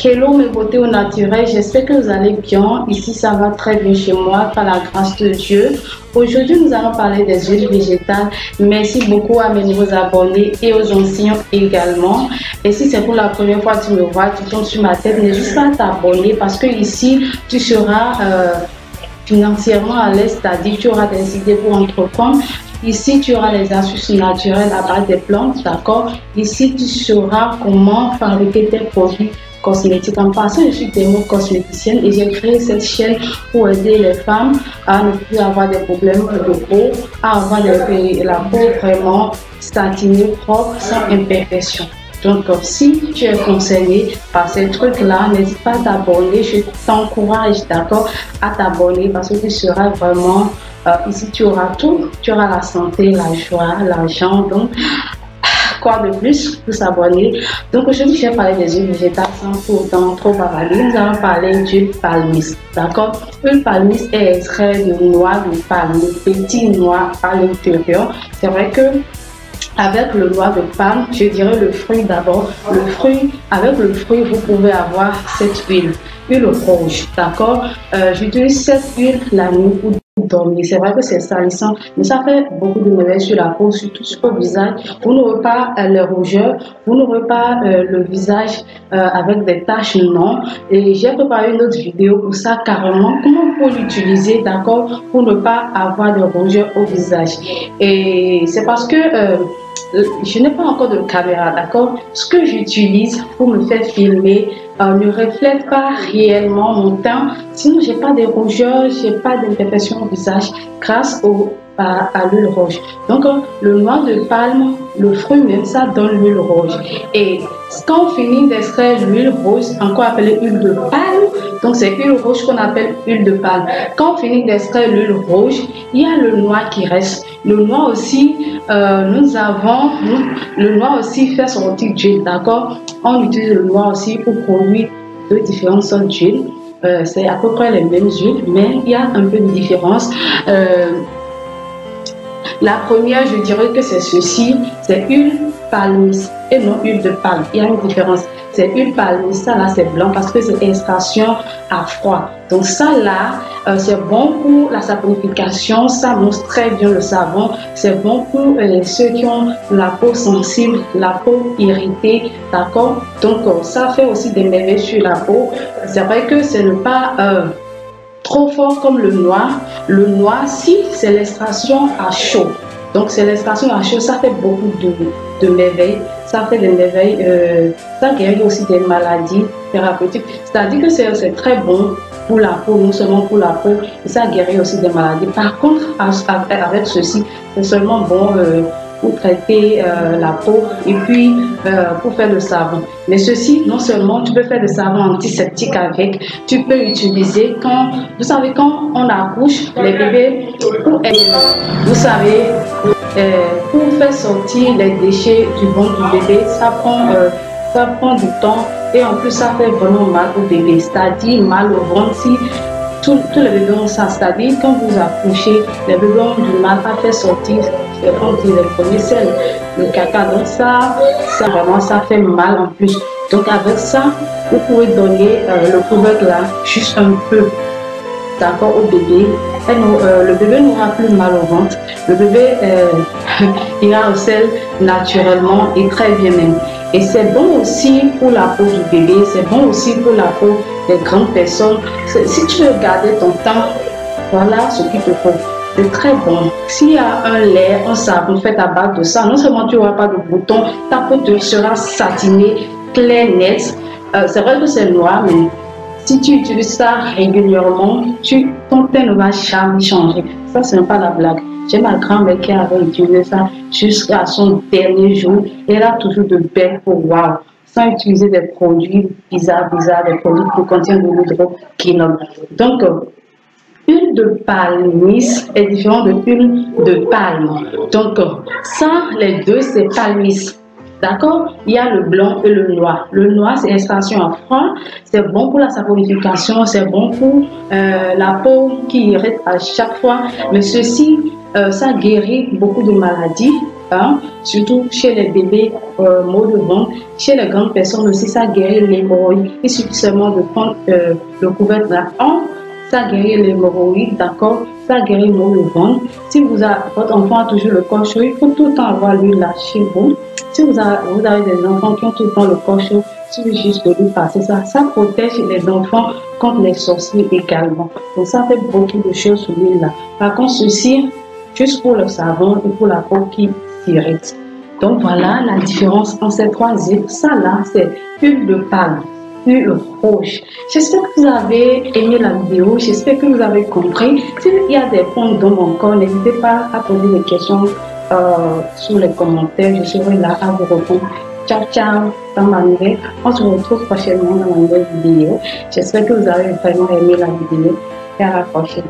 Hello mes beautés au naturel, j'espère que vous allez bien. Ici ça va très bien chez moi par la grâce de Dieu. Aujourd'hui nous allons parler des huiles végétales. Merci beaucoup à mes nouveaux abonnés et aux anciens également. Et si c'est pour la première fois que tu me vois, tu tombes sur ma tête, n'hésite pas à t'abonner parce que ici tu seras financièrement à l'aise, c'est-à-dire tu auras des idées pour entreprendre. Ici, tu auras les astuces naturelles à base des plantes, d'accord? Ici, tu sauras comment fabriquer tes produits cosmétiques. En passant, je suis dermo-cosméticienne et j'ai créé cette chaîne pour aider les femmes à ne plus avoir des problèmes de peau, à avoir la peau vraiment satinée, propre, sans imperfection. Donc, si tu es concerné par ces trucs-là, n'hésite pas à t'abonner. Je t'encourage, d'accord, à t'abonner parce que tu seras vraiment... ici, tu auras tout. Tu auras la santé, la joie, l'argent. Donc, quoi de plus pour s'abonner? Donc, aujourd'hui, je vais parler des huiles végétales sans pour autant trop bavarder. Nous allons parler d'huile palmiste, d'accord? L'huile palmiste est extrait de noix de palme, de petits noix à l'intérieur. C'est vrai que avec le noix de palme, je dirais le fruit d'abord. Le fruit, avec le fruit, vous pouvez avoir cette huile rouge, d'accord? J'utilise cette huile la nuit pour dormir. C'est vrai que c'est salissant, mais ça fait beaucoup de merveilles sur la peau, surtout sur le visage. Vous n'aurez pas les rougeurs, vous n'aurez pas le visage avec des taches, non. Et j'ai préparé une autre vidéo pour ça, carrément, comment vous pouvez l'utiliser, d'accord, pour ne pas avoir de rougeurs au visage. Et c'est parce que je n'ai pas encore de caméra, d'accord. Ce que j'utilise pour me faire filmer ne reflète pas réellement mon teint. Sinon, j'ai pas de rougeurs, j'ai pas d'imperfection au visage grâce à l'huile rouge. Donc, le noix de palme, le fruit même, ça donne l'huile rouge. Et quand on finit d'extraire l'huile rouge, encore appelée huile de palme, donc c'est l'huile rouge qu'on appelle huile de palme. Quand on finit d'extraire l'huile rouge, il y a le noix qui reste. Le noix aussi, le noix aussi fait sortir d'huile, d'accord? On utilise le noix aussi pour produire de différentes sortes d'huile. C'est à peu près les mêmes huiles, mais il y a un peu de différence. La première, je dirais que c'est ceci, c'est huile palmiste et non huile de palme. Il y a une différence. C'est huile palmiste, ça là c'est blanc parce que c'est extraction à froid. Donc ça là, c'est bon pour la saponification, ça mousse très bien le savon. C'est bon pour ceux qui ont la peau sensible, la peau irritée, d'accord? Donc ça fait aussi des merveilles sur la peau. C'est vrai que ce n'est pas trop fort comme le noix. Le noix, si c'est l'extraction à chaud. Donc c'est l'extraction à chaud, ça fait beaucoup de merveilles. Ça fait des merveilles, ça guérit aussi des maladies thérapeutiques. C'est-à-dire que c'est très bon pour la peau, non seulement pour la peau, et ça guérit aussi des maladies. Par contre, avec ceci, c'est seulement bon pour traiter la peau et puis pour faire le savon. Mais ceci, non seulement tu peux faire le savon antiseptique avec, tu peux utiliser quand, vous savez, quand on accouche, les bébés, vous savez, pour faire sortir les déchets du ventre du bébé, ça prend du temps et en plus ça fait vraiment mal au bébé, c'est-à-dire mal au ventre. Si tous les bébés ont ça, c'est-à-dire quand vous accouchez, les bébés ont du mal à faire sortir les premiers selles, le caca. Donc ça vraiment, ça fait mal en plus. Donc avec ça, vous pouvez donner le couvercle là, juste un peu, d'accord, au bébé. Et le bébé n'aura plus mal au ventre. Le bébé ira au sel naturellement et très bien même. Et c'est bon aussi pour la peau du bébé, c'est bon aussi pour la peau des grandes personnes. Si tu veux garder ton teint, voilà ce qu'il te faut. C'est très bon. S'il y a un lait, un savon fait à base de ça, non seulement tu n'auras pas de boutons, ta peau sera satinée, claire, nette. C'est vrai que c'est noir, mais si tu utilises ça régulièrement, ton teint ne va jamais changer. Ça, ce n'est pas la blague. J'ai ma grand-mère qui avait utilisé ça jusqu'à son dernier jour. Et elle a toujours de belles peaux, waouh, sans utiliser des produits bizarres, des produits qui contiennent de l'hydroquinone. Donc, huile de palmiste est différente de huile de palme. Donc, ça, les deux, c'est palmiste. D'accord? Il y a le blanc et le noir. Le noir, c'est extraction à froid. C'est bon pour la saponification. C'est bon pour la peau qui irrite à chaque fois. Mais ceci, ça guérit beaucoup de maladies. 1, surtout chez les bébés, maux de ventre. Chez les grandes personnes aussi, ça guérit l'hémorroïde. Il suffit seulement de prendre le couvercle là. Ça guérit l'hémorroïde, d'accord? Ça guérit maux de ventre. Si votre enfant a toujours le corps chaud, il faut tout le temps avoir l'huile là chez vous. Si vous avez des enfants qui ont tout le temps le corps chaud, il suffit juste de lui passer ça. Ça protège les enfants contre les sorciers également. Donc ça fait beaucoup de choses sur l'huile là. Par contre, ceci, juste pour le savon et pour la peau qui s'irrite. Donc voilà la différence entre ces trois huiles. Ça là, c'est huile de palme, huile rouge. J'espère que vous avez aimé la vidéo. J'espère que vous avez compris. S'il y a des points dans mon corps, n'hésitez pas à poser des questions sur les commentaires. Je serai là à vous répondre. Ciao, ciao dans ma nouvelle. On se retrouve prochainement dans ma nouvelle vidéo. J'espère que vous avez vraiment aimé la vidéo. Et à la prochaine.